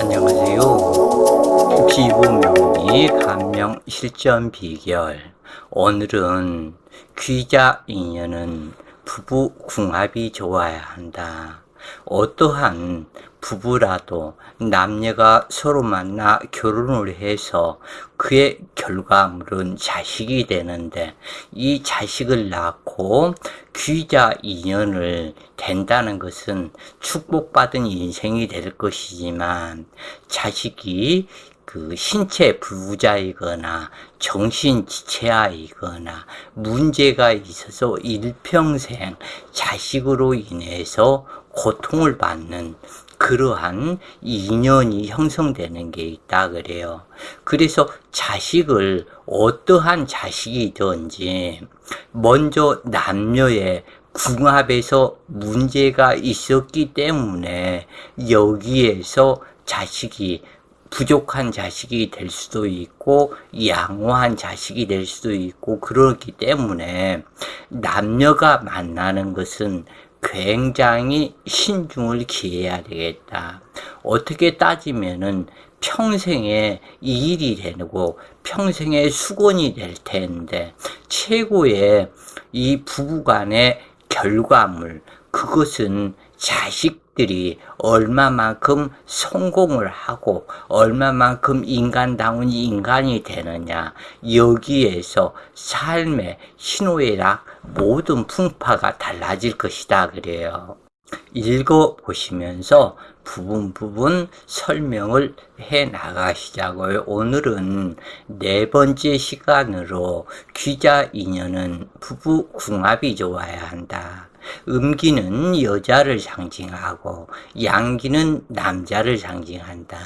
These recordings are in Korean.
안녕하세요. 피부명리 감명 실전 비결. 오늘은 귀자 인연은 부부 궁합이 좋아야 한다. 어떠한 부부라도 남녀가 서로 만나 결혼을 해서 그의 결과물은 자식이 되는데, 이 자식을 낳고 귀자 인연을 된다는 것은 축복받은 인생이 될 것이지만, 자식이 신체 부자이거나 정신지체아이거나 문제가 있어서 일평생 자식으로 인해서 고통을 받는 그러한 인연이 형성되는 게 있다 그래요. 그래서 자식을 어떠한 자식이든지 먼저 남녀의 궁합에서 문제가 있었기 때문에 여기에서 자식이 부족한 자식이 될 수도 있고 양호한 자식이 될 수도 있고, 그렇기 때문에 남녀가 만나는 것은 굉장히 신중을 기해야 되겠다. 어떻게 따지면은 평생의 일이 되고 평생의 수건이 될 텐데, 최고의 이 부부간의 결과물, 그것은 자식들이 얼마만큼 성공을 하고 얼마만큼 인간다운 인간이 되느냐, 여기에서 삶의 희노애락 모든 풍파가 달라질 것이다 그래요. 읽어보시면서 부분 설명을 해 나가시자고요. 오늘은 네 번째 시간으로 귀자 인연은 부부 궁합이 좋아야 한다. 음기는 여자를 상징하고 양기는 남자를 상징한다.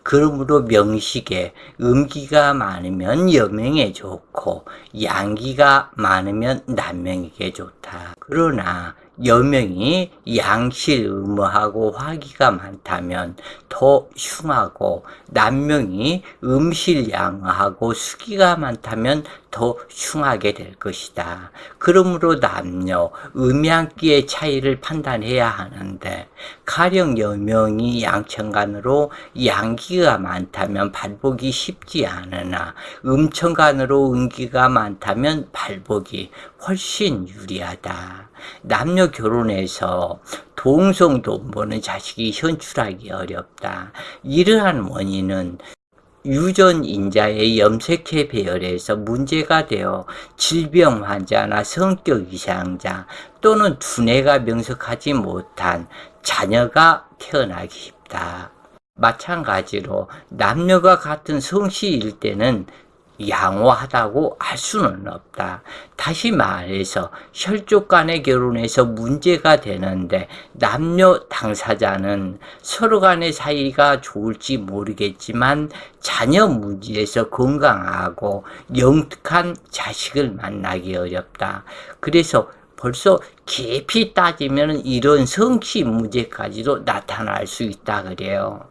그러므로 명식에 음기가 많으면 여명에 좋고 양기가 많으면 남명에게 좋다. 그러나 여명이 양실음하고 화기가 많다면 더 흉하고, 남명이 음실양하고 수기가 많다면 더 흉하게 될 것이다. 그러므로 남녀 음양기의 차이를 판단해야 하는데, 가령 여명이 양천간으로 양기가 많다면 발복이 쉽지 않으나 음천간으로 음기가 많다면 발복이 훨씬 유리하다. 남녀 결혼해서 동성돈 버는 자식이 현출하기 어렵다. 이러한 원인은 유전인자의 염색체 배열에서 문제가 되어 질병 환자나 성격 이상자 또는 두뇌가 명석하지 못한 자녀가 태어나기 쉽다. 마찬가지로 남녀가 같은 성씨일 때는 양호하다고 할 수는 없다. 다시 말해서 혈족 간의 결혼에서 문제가 되는데, 남녀 당사자는 서로 간의 사이가 좋을지 모르겠지만 자녀 문제에서 건강하고 영특한 자식을 만나기 어렵다. 그래서 벌써 깊이 따지면 이런 성씨 문제까지도 나타날 수 있다 그래요.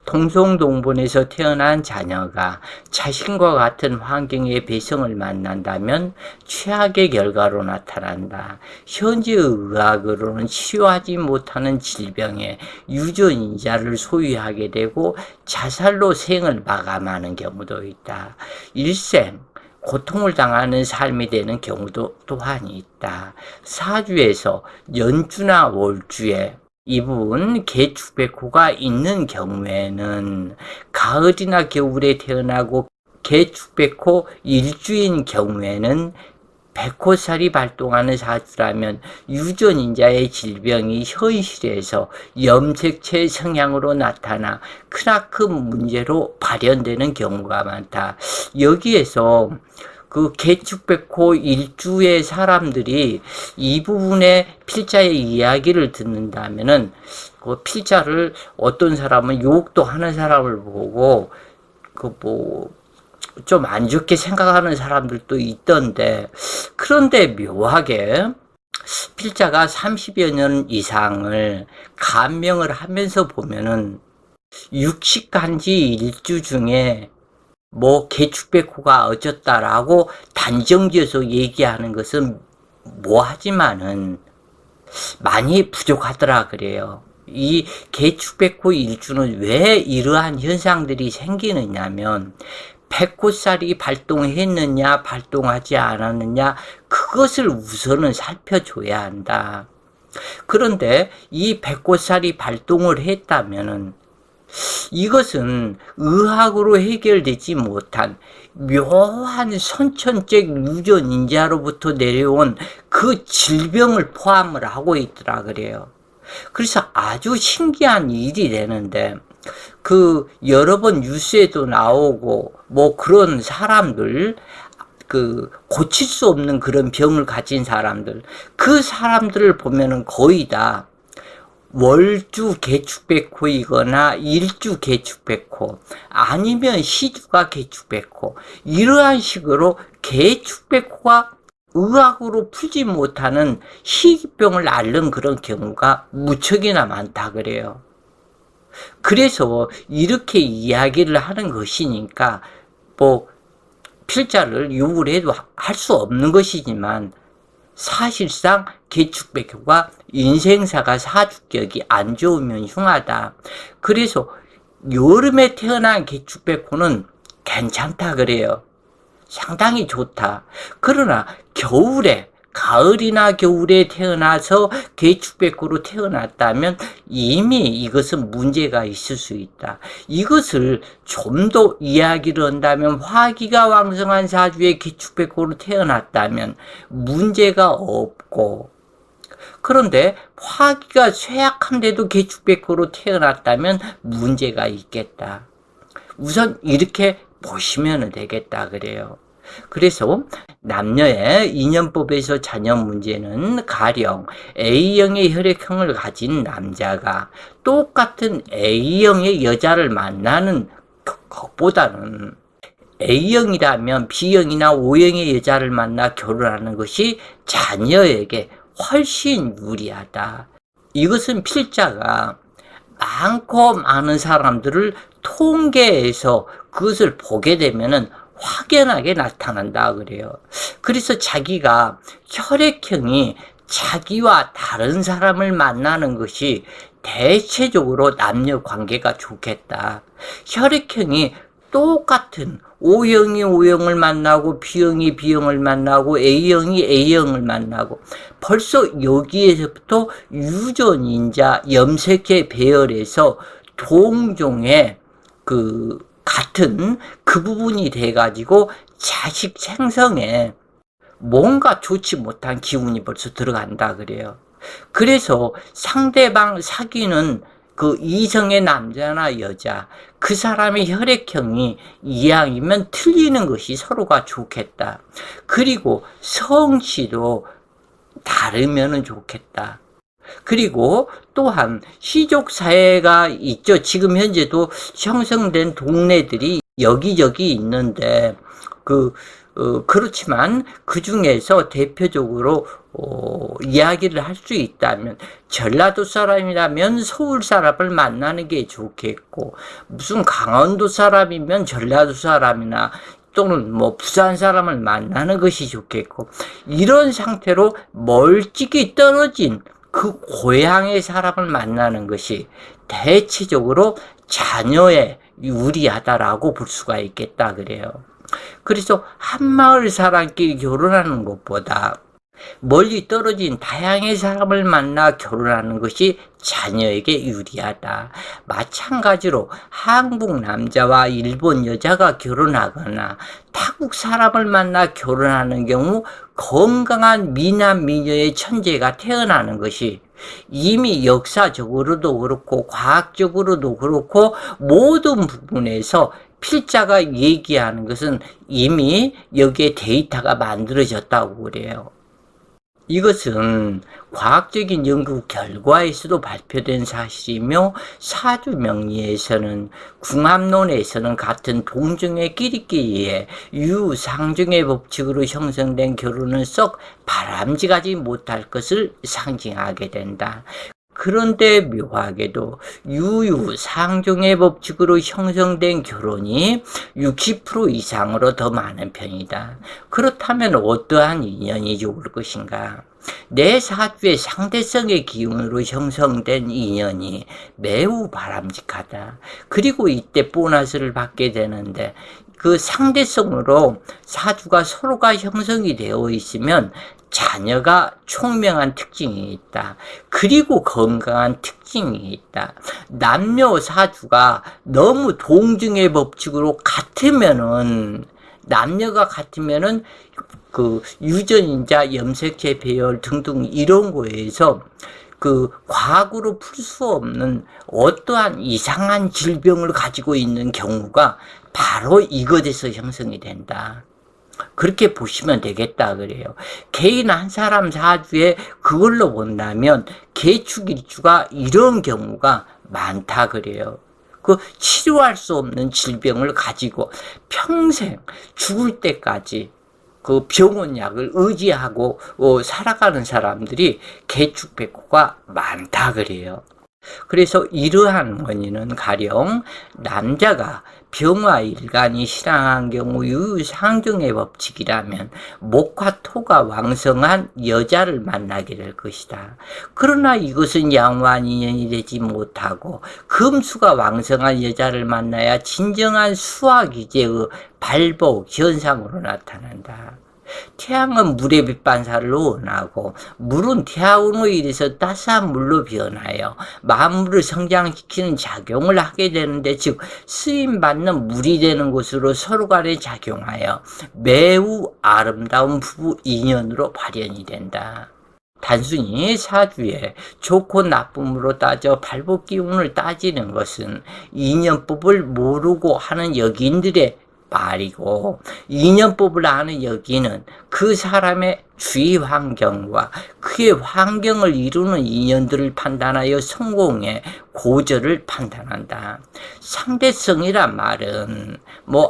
동성동본에서 태어난 자녀가 자신과 같은 환경의 배성을 만난다면 최악의 결과로 나타난다. 현재 의학으로는 치료하지 못하는 질병에 유전인자를 소유하게 되고 자살로 생을 마감하는 경우도 있다. 일생 고통을 당하는 삶이 되는 경우도 또한 있다. 사주에서 연주나 월주에 이 부분 개축백호가 있는 경우에는, 가을이나 겨울에 태어나고 개축백호 일주인 경우에는 백호살이 발동하는 사주라면 유전인자의 질병이 현실에서 염색체 성향으로 나타나 크나큰 문제로 발현되는 경우가 많다. 여기에서 개축백호 일주의 사람들이 이 부분의 필자의 이야기를 듣는다면은, 그 필자를 어떤 사람은 욕도 하는 사람을 보고 좀 안 좋게 생각하는 사람들도 있던데, 그런데 묘하게 필자가 30여 년 이상을 감명을 하면서 보면은 육식간지 일주 중에 개축백호가 어쩌다라고 단정지어서 얘기하는 것은 뭐하지만은 많이 부족하더라 그래요. 이 계축백호 일주는 왜 이러한 현상들이 생기느냐면 백호살이 발동했느냐 발동하지 않았느냐 그것을 우선은 살펴줘야 한다. 그런데 이 백호살이 발동을 했다면은 이것은 의학으로 해결되지 못한 묘한 선천적 유전인자로부터 내려온 그 질병을 포함을 하고 있더라 그래요. 그래서 아주 신기한 일이 되는데 그 여러 번 뉴스에도 나오고 뭐 그런 사람들 그 고칠 수 없는 그런 병을 가진 사람들 그 사람들을 보면은 거의 다 월주 계축백호이거나 일주 계축백호 아니면 시주가 계축백호 이러한 식으로 계축백호가 의학으로 풀지 못하는 희귀병을 앓는 그런 경우가 무척이나 많다 그래요. 그래서 이렇게 이야기를 하는 것이니까 뭐 필자를 욕을 해도 할 수 없는 것이지만 사실상 계축백호가 인생사가 사주격이 안 좋으면 흉하다. 그래서 여름에 태어난 계축백호는 괜찮다 그래요. 상당히 좋다. 그러나 겨울에 가을이나 겨울에 태어나서 계축백호로 태어났다면 이미 이것은 문제가 있을 수 있다. 이것을 좀 더 이야기를 한다면 화기가 왕성한 사주의 계축백호로 태어났다면 문제가 없고 그런데 화기가 쇠약한데도 계축백호로 태어났다면 문제가 있겠다. 우선 이렇게 보시면 되겠다 그래요. 그래서 남녀의 인연법에서 자녀 문제는 가령 A형의 혈액형을 가진 남자가 똑같은 A형의 여자를 만나는 것보다는 A형이라면 B형이나 O형의 여자를 만나 결혼하는 것이 자녀에게 훨씬 유리하다. 이것은 필자가 많고 많은 사람들을 통계해서 그것을 보게 되면은 확연하게 나타난다 그래요. 그래서 자기가 혈액형이 자기와 다른 사람을 만나는 것이 대체적으로 남녀 관계가 좋겠다. 혈액형이 똑같은 O형이 O형을 만나고 B형이 B형을 만나고 A형이 A형을 만나고 벌써 여기에서부터 유전인자 염색계 배열에서 동종의 같은 그 부분이 돼가지고 자식 생성에 뭔가 좋지 못한 기운이 벌써 들어간다 그래요. 그래서 상대방 사귀는 그 이성의 남자나 여자 그 사람의 혈액형이 이왕이면 틀리는 것이 서로가 좋겠다. 그리고 성씨도 다르면은 좋겠다. 그리고 또한 시족 사회가 있죠. 지금 현재도 형성된 동네들이 여기저기 있는데 그렇지만 그 중에서 대표적으로 이야기를 할 수 있다면 전라도 사람이라면 서울 사람을 만나는 게 좋겠고 무슨 강원도 사람이면 전라도 사람이나 또는 뭐 부산 사람을 만나는 것이 좋겠고 이런 상태로 멀찍이 떨어진 그 고향의 사람을 만나는 것이 대체적으로 자녀에 유리하다라고 볼 수가 있겠다 그래요. 그래서 한마을 사람끼리 결혼하는 것보다 멀리 떨어진 다양한 사람을 만나 결혼하는 것이 자녀에게 유리하다. 마찬가지로 한국 남자와 일본 여자가 결혼하거나 타국 사람을 만나 결혼하는 경우 건강한 미남 미녀의 천재가 태어나는 것이 이미 역사적으로도 그렇고 과학적으로도 그렇고 모든 부분에서 필자가 얘기하는 것은 이미 여기에 데이터가 만들어졌다고 그래요. 이것은 과학적인 연구 결과에서도 발표된 사실이며 사주명리에서는 궁합론에서는 같은 동종의 끼리끼리의 유상종의 법칙으로 형성된 결혼은 썩 바람직하지 못할 것을 상징하게 된다. 그런데 묘하게도 유유상종의 법칙으로 형성된 결혼이 60% 이상으로 더 많은 편이다. 그렇다면 어떠한 인연이 좋을 것인가? 내 사주의 상대성의 기운으로 형성된 인연이 매우 바람직하다. 그리고 이때 보너스를 받게 되는데, 그 상대성으로 사주가 서로가 형성이 되어 있으면 자녀가 총명한 특징이 있다. 그리고 건강한 특징이 있다. 남녀 사주가 너무 동등의 법칙으로 같으면은, 남녀가 같으면은 그 유전인자, 염색체 배열 등등 이런 거에서 그 과학으로 풀 수 없는 어떠한 이상한 질병을 가지고 있는 경우가 바로 이것에서 형성이 된다. 그렇게 보시면 되겠다 그래요. 개인 한 사람 사주에 그걸로 본다면 계축일주가 이런 경우가 많다 그래요. 그 치료할 수 없는 질병을 가지고 평생 죽을 때까지 그 병원약을 의지하고 살아가는 사람들이 계축백호가 많다 그래요. 그래서 이러한 원인은 가령 남자가 병화일간이 실황한 경우 유유상종의 법칙이라면 목화 토가 왕성한 여자를 만나게 될 것이다. 그러나 이것은 양호한 인연이 되지 못하고 금수가 왕성한 여자를 만나야 진정한 수화기제의 발복 현상으로 나타난다. 태양은 물의 빛 반사를 원하고 물은 태양으로 인해서 따스한 물로 변하여 만물을 성장시키는 작용을 하게 되는데, 즉 쓰임받는 물이 되는 것으로 서로 간에 작용하여 매우 아름다운 부부 인연으로 발현이 된다. 단순히 사주에 좋고 나쁨으로 따져 발복 기운을 따지는 것은 인연법을 모르고 하는 여기인들의 말이고, 인연법을 아는 여기는 그 사람의 주위 환경과 그의 환경을 이루는 인연들을 판단하여 성공의 고절을 판단한다. 상대성이란 말은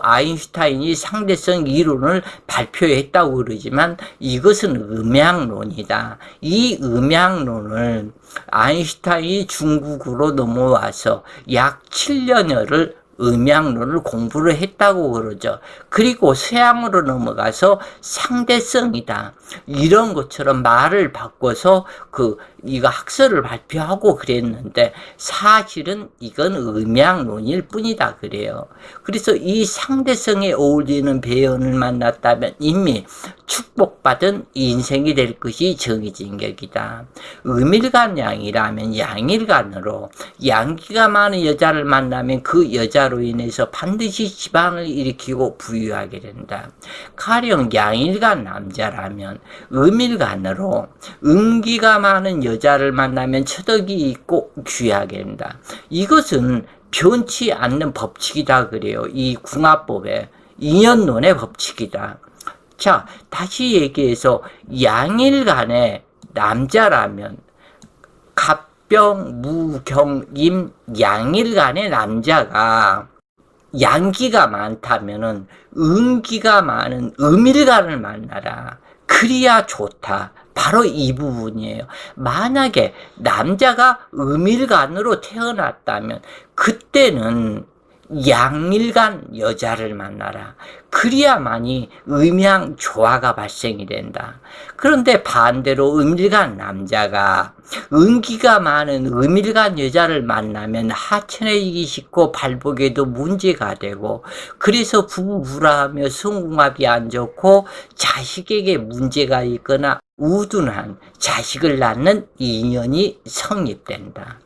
아인슈타인이 상대성 이론을 발표했다고 그러지만 이것은 음양론이다. 이 음양론을 아인슈타인이 중국으로 넘어와서 약 7년여를 음양론을 공부를 했다고 그러죠. 그리고 서양으로 넘어가서 상대성이다, 이런 것처럼 말을 바꿔서 이거 학설을 발표하고 그랬는데, 사실은 이건 음양론일 뿐이다 그래요. 그래서 이 상대성에 어울리는 배연을 만났다면 이미 축복받은 인생이 될 것이 정해진 격이다. 음일간 양이라면 양일간으로 양기가 많은 여자를 만나면 그 여자로 인해서 반드시 집안을 일으키고 부유하게 된다. 가령 양일간 남자라면 음일간으로 음기가 많은 여자를 만나면 처덕이 있고 귀하게 된다. 이것은 변치 않는 법칙이다 그래요. 이 궁합법의 인연론의 법칙이다. 자, 다시 얘기해서 양일간의 남자라면 갑병, 무경, 임, 양일간의 남자가 양기가 많다면은 음기가 많은 음일간을 만나라. 그래야 좋다. 바로 이 부분이에요. 만약에 남자가 음일간으로 태어났다면 그때는 양일간 여자를 만나라. 그래야만이 음양 조화가 발생이 된다. 그런데 반대로 음일간 남자가 음기가 많은 음일간 여자를 만나면 하천해지기 쉽고 발복에도 문제가 되고, 그래서 부부불화하며 성궁합이 안 좋고 자식에게 문제가 있거나 우둔한 자식을 낳는 인연이 성립된다.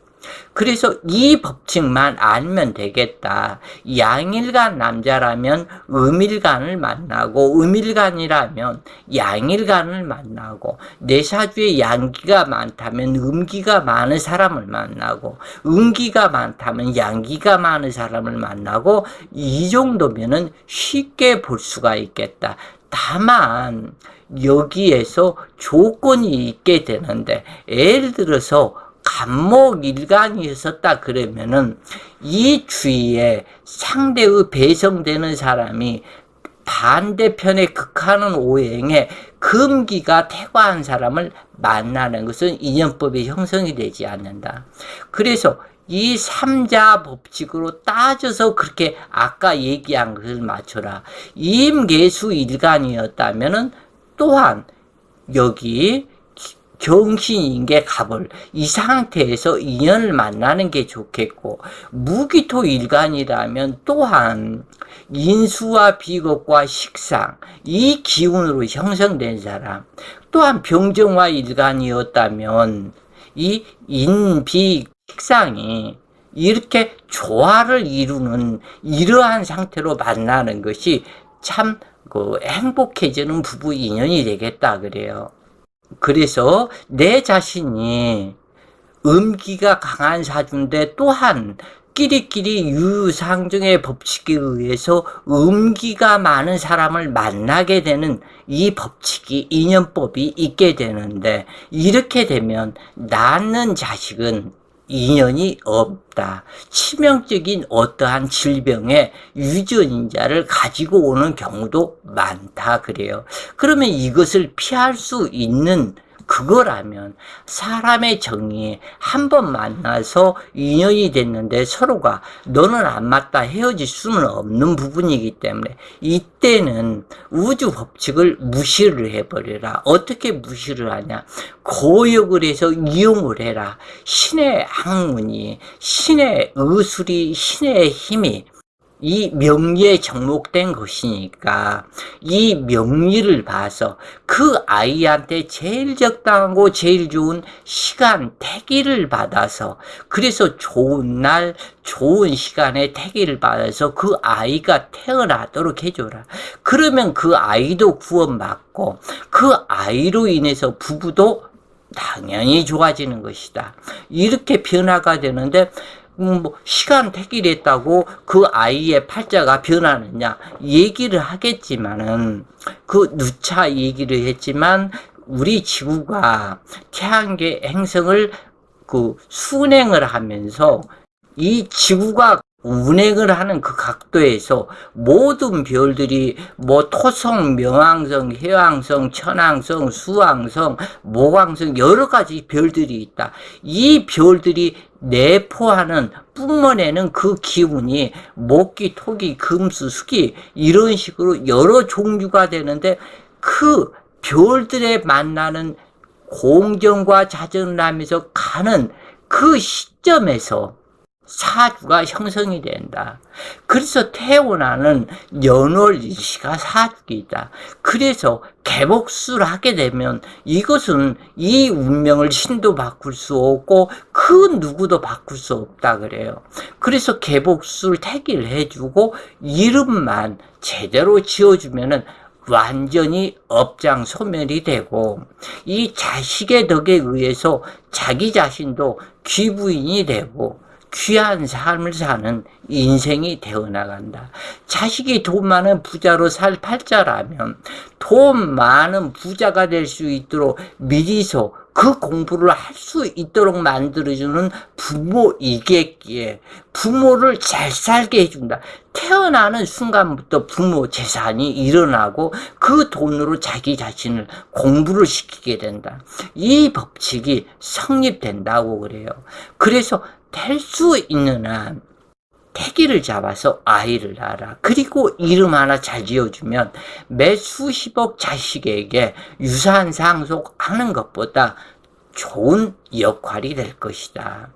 그래서 이 법칙만 알면 되겠다. 양일간 남자라면 음일간을 만나고, 음일간이라면 양일간을 만나고, 내 사주에 양기가 많다면 음기가 많은 사람을 만나고, 음기가 많다면 양기가 많은 사람을 만나고, 이 정도면은 쉽게 볼 수가 있겠다. 다만 여기에서 조건이 있게 되는데, 예를 들어서 간목일간이 있었다 그러면은 이 주위에 상대의 배성되는 사람이 반대편에 극하는 오행에 금기가 태과한 사람을 만나는 것은 인연법이 형성이 되지 않는다. 그래서 이 삼자 법칙으로 따져서 그렇게 아까 얘기한 것을 맞춰라. 임계수 일간이었다면은 또한 여기 경신인계 갑을 이 상태에서 인연을 만나는 게 좋겠고, 무기토 일간이라면 또한 인수와 비겁과 식상 이 기운으로 형성된 사람, 또한 병정화 일간이었다면 이 인비 식상이 이렇게 조화를 이루는 이러한 상태로 만나는 것이 참 행복해지는 부부 인연이 되겠다 그래요. 그래서 내 자신이 음기가 강한 사주인데 또한 끼리끼리 유유상종의 법칙에 의해서 음기가 많은 사람을 만나게 되는 이 법칙이 인연법이 있게 되는데, 이렇게 되면 낳는 자식은 인연이 없다. 치명적인 어떠한 질병의 유전인자를 가지고 오는 경우도 많다 그래요. 그러면 이것을 피할 수 있는 그거라면, 사람의 정이 한 번 만나서 인연이 됐는데 서로가 너는 안 맞다 헤어질 수는 없는 부분이기 때문에 이때는 우주 법칙을 무시를 해버려라. 어떻게 무시를 하냐? 고역을 해서 이용을 해라. 신의 학문이, 신의 의술이, 신의 힘이 이 명리에 접목된 것이니까 이 명리를 봐서 그 아이한테 제일 적당하고 제일 좋은 시간, 태기를 받아서, 그래서 좋은 날, 좋은 시간에 태기를 받아서 그 아이가 태어나도록 해줘라. 그러면 그 아이도 구원받고 그 아이로 인해서 부부도 당연히 좋아지는 것이다. 이렇게 변화가 되는데, 시간 택일했다고 그 아이의 팔자가 변하느냐 얘기를 하겠지만은, 그 누차 얘기를 했지만 우리 지구가 태양계 행성을 순행을 하면서 이 지구가 운행을 하는 그 각도에서 모든 별들이 토성, 명왕성, 해왕성, 천왕성, 수왕성, 목왕성 여러 가지 별들이 있다. 이 별들이 내포하는 뿜어내는 그 기운이 목기, 토기, 금수, 수기 이런 식으로 여러 종류가 되는데, 그 별들에 만나는 공정과 자전을 하면서 가는 그 시점에서 사주가 형성이 된다. 그래서 태어나는 연월일시가 사주이다. 그래서 개복수를 하게 되면 이것은 이 운명을 신도 바꿀 수 없고 그 누구도 바꿀 수 없다 그래요. 그래서 개복수를 태기를 해주고 이름만 제대로 지어주면은 완전히 업장 소멸이 되고, 이 자식의 덕에 의해서 자기 자신도 귀부인이 되고 귀한 삶을 사는 인생이 되어나간다. 자식이 돈 많은 부자로 살 팔자라면 돈 많은 부자가 될 수 있도록 미리서 그 공부를 할 수 있도록 만들어주는 부모이겠기에 부모를 잘 살게 해준다. 태어나는 순간부터 부모 재산이 일어나고 그 돈으로 자기 자신을 공부를 시키게 된다. 이 법칙이 성립된다고 그래요. 그래서 될 수 있는 한 태기를 잡아서 아이를 낳아라. 그리고 이름 하나 잘 지어주면 매 수십억 자식에게 유산 상속하는 것보다 좋은 역할이 될 것이다.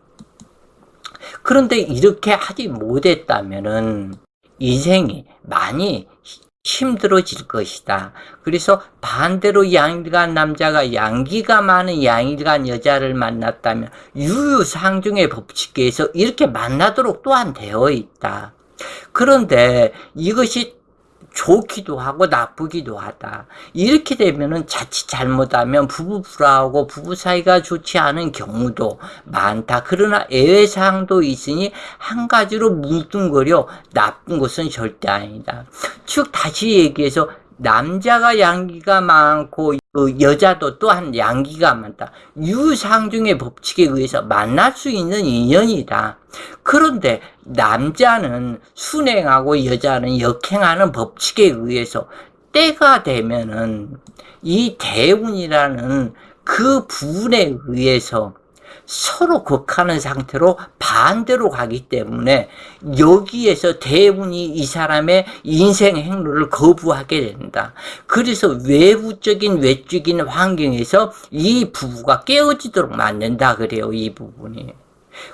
그런데 이렇게 하지 못했다면은 인생이 많이 힘들어질 것이다. 그래서 반대로 양일간 남자가 양기가 많은 양일간 여자를 만났다면 유유상중의 법칙에서 이렇게 만나도록 또한 되어 있다. 그런데 이것이 좋기도 하고 나쁘기도 하다. 이렇게 되면은 자칫 잘못하면 부부 불화하고 부부 사이가 좋지 않은 경우도 많다. 그러나 예외사항도 있으니 한 가지로 뭉뚱거려 나쁜 것은 절대 아니다. 즉 다시 얘기해서 남자가 양기가 많고 여자도 또한 양기가 많다. 유상중의 법칙에 의해서 만날 수 있는 인연이다. 그런데 남자는 순행하고 여자는 역행하는 법칙에 의해서 때가 되면은 이 대운이라는 그 부분에 의해서 서로 극하는 상태로 반대로 가기 때문에 여기에서 대운이 이 사람의 인생 행로를 거부하게 된다. 그래서 외적인 환경에서 이 부부가 깨어지도록 만든다 그래요. 이 부분이.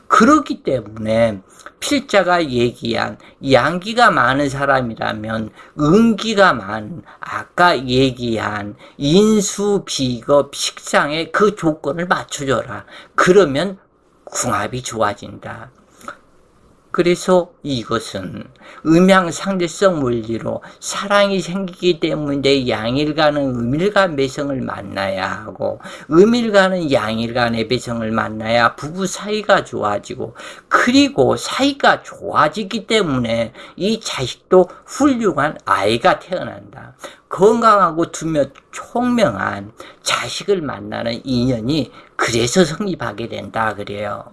그렇기 때문에 필자가 얘기한 양기가 많은 사람이라면 음기가 많은 아까 얘기한 인수비겁 식상의 그 조건을 맞춰줘라. 그러면 궁합이 좋아진다. 그래서 이것은 음양상대성 원리로 사랑이 생기기 때문에 양일간은 음일간 매성을 만나야 하고 음일간은 양일간의 매성을 만나야 부부 사이가 좋아지고 그리고 사이가 좋아지기 때문에 이 자식도 훌륭한 아이가 태어난다. 건강하고 두며 총명한 자식을 만나는 인연이 그래서 성립하게 된다 그래요.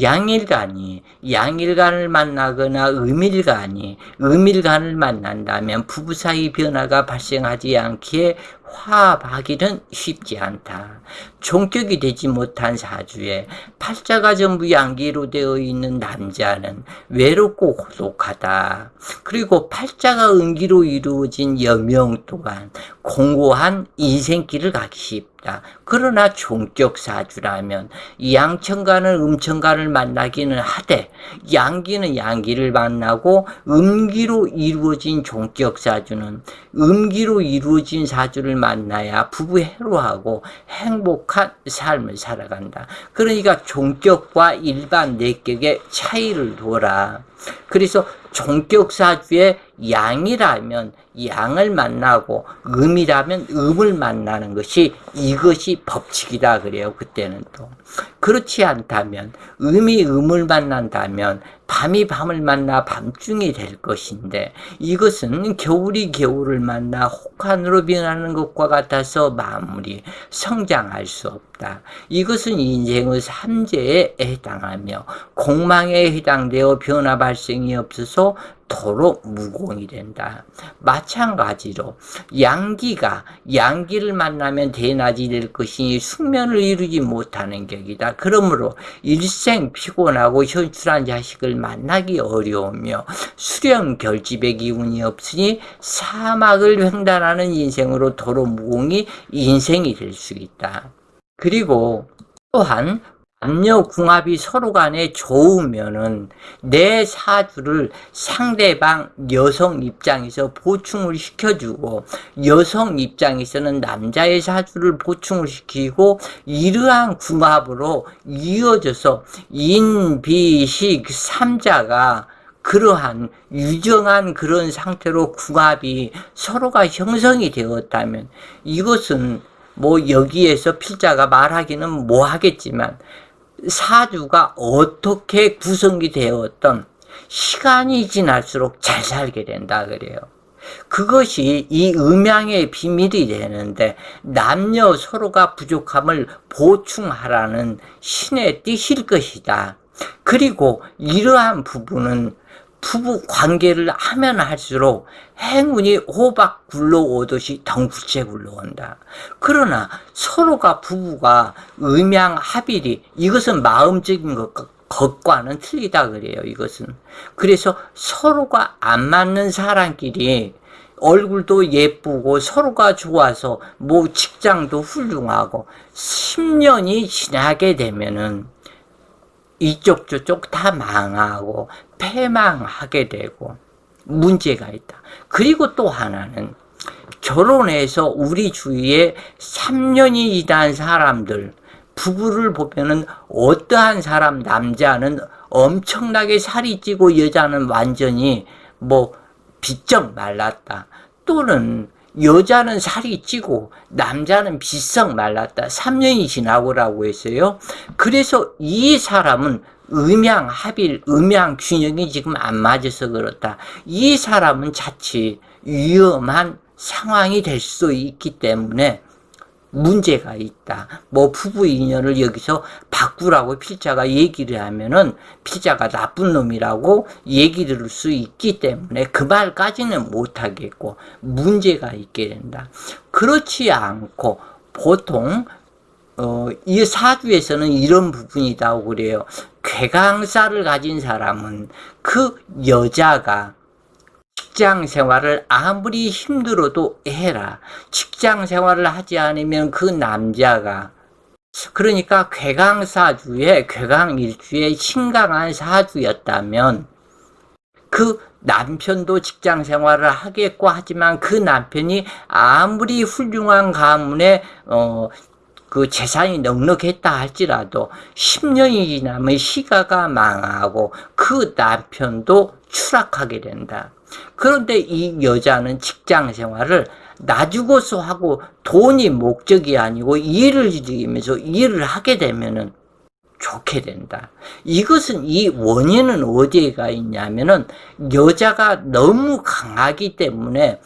양일간을 만나거나 음일간을 만난다면 부부 사이 변화가 발생하지 않기에 화합하기는 쉽지 않다. 종격이 되지 못한 사주에 팔자가 전부 양기로 되어 있는 남자는 외롭고 고독하다. 그리고 팔자가 음기로 이루어진 여명 또한 공고한 인생길을 가기 쉽다. 그러나 종격 사주라면 양천간은 음천간을 만나기는 하되 양기는 양기를 만나고 음기로 이루어진 종격 사주는 음기로 이루어진 사주를 만나야 부부 해로하고 행복한 삶을 살아간다. 그러니까 종격과 일반 내격의 차이를 둬라. 그래서 종격사주의 양이라면 양을 만나고 음이라면 음을 만나는 것이 이것이 법칙이다 그래요. 그때는 또 그렇지 않다면 음이 음을 만난다면 밤이 밤을 만나 밤중이 될 것인데 이것은 겨울이 겨울을 만나 혹한으로 변하는 것과 같아서 마무리 성장할 수 없다. 이것은 인생의 삼재에 해당하며 공망에 해당되어 변화 발생이 없어서 도로 무공이 된다. 마찬가지로 양기를 만나면 대낮이 될 것이니 숙면을 이루지 못하는 격이다. 그러므로 일생 피곤하고 현출한 자식을 만나기 어려우며 수령 결집의 기운이 없으니 사막을 횡단하는 인생으로 도로 무공이 인생이 될 수 있다. 그리고 또한 남녀 궁합이 서로 간에 좋으면은 내 사주를 상대방 여성 입장에서 보충을 시켜주고 여성 입장에서는 남자의 사주를 보충을 시키고 이러한 궁합으로 이어져서 인비식 삼자가 그러한 유정한 그런 상태로 궁합이 서로가 형성이 되었다면 이것은 뭐 여기에서 필자가 말하기는 뭐 하겠지만 사주가 어떻게 구성이 되었던 시간이 지날수록 잘 살게 된다 그래요. 그것이 이 음양의 비밀이 되는데 남녀 서로가 부족함을 보충하라는 신의 뜻일 것이다. 그리고 이러한 부분은 부부 관계를 하면 할수록 행운이 호박 굴러오듯이 덩굴째 굴러온다. 그러나 서로가 부부가 음양합일이 이것은 마음적인 것과는 틀리다 그래요. 이것은. 그래서 서로가 안 맞는 사람끼리 얼굴도 예쁘고 서로가 좋아서 뭐 직장도 훌륭하고 10년이 지나게 되면은 이쪽 저쪽 다 망하고 패망하게 되고 문제가 있다. 그리고 또 하나는 결혼해서 우리 주위에 3년이 지난 사람들 부부를 보면은 어떠한 사람 남자는 엄청나게 살이 찌고 여자는 완전히 뭐 비쩍 말랐다. 또는 여자는 살이 찌고 남자는 비썩 말랐다. 3년이 지나고라고 했어요. 그래서 이 사람은 음양합일, 음양균형이 지금 안 맞아서 그렇다. 이 사람은 자칫 위험한 상황이 될 수 있기 때문에 문제가 있다. 뭐 부부 인연을 여기서 바꾸라고 필자가 얘기를 하면은 필자가 나쁜 놈이라고 얘기 들을 수 있기 때문에 그 말까지는 못하겠고 문제가 있게 된다. 그렇지 않고 보통 이 사주에서는 이런 부분이 있다고 그래요. 괴강사를 가진 사람은 그 여자가 직장 생활을 아무리 힘들어도 해라. 직장 생활을 하지 않으면 그 남자가, 그러니까 괴강사주에, 괴강일주에 신강한 사주였다면 그 남편도 직장 생활을 하겠고 하지만 그 남편이 아무리 훌륭한 가문에 그 재산이 넉넉했다 할지라도 10년이 지나면 시가가 망하고 그 남편도 추락하게 된다. 그런데 이 여자는 직장 생활을 놔주고서 하고 돈이 목적이 아니고 일을 즐기면서 일을 하게 되면은 좋게 된다. 이것은 이 원인은 어디에가 있냐면은 여자가 너무 강하기 때문에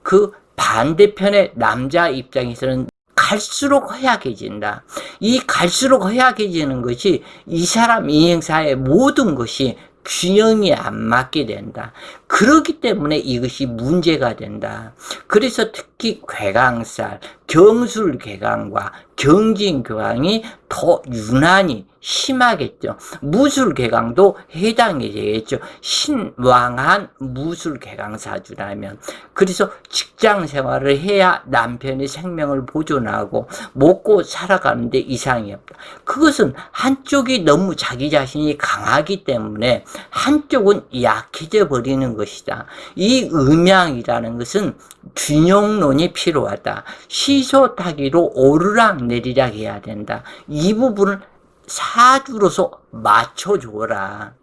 그 반대편의 남자 입장에서는 갈수록 허약해진다. 이 갈수록 허약해지는 것이 이 사람 인생사의 모든 것이 균형이 안 맞게 된다. 그렇기 때문에 이것이 문제가 된다. 그래서 특히 괴강살, 경술괴강과 경진괴강이 더 유난히 심하겠죠. 무술괴강도 해당이 되겠죠. 신왕한 무술괴강사주라면. 그래서 직장 생활을 해야 남편의 생명을 보존하고 먹고 살아가는데 이상이 없다. 그것은 한쪽이 너무 자기 자신이 강하기 때문에 한쪽은 약해져 버리는 것이다. 이 음양이라는 것은 균형론이 필요하다. 시소타기로 오르락 내리락 해야 된다. 이 부분을 사주로서 맞춰줘라.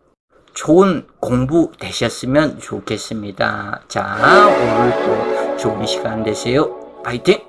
좋은 공부 되셨으면 좋겠습니다. 자, 오늘 또 좋은 시간 되세요. 파이팅!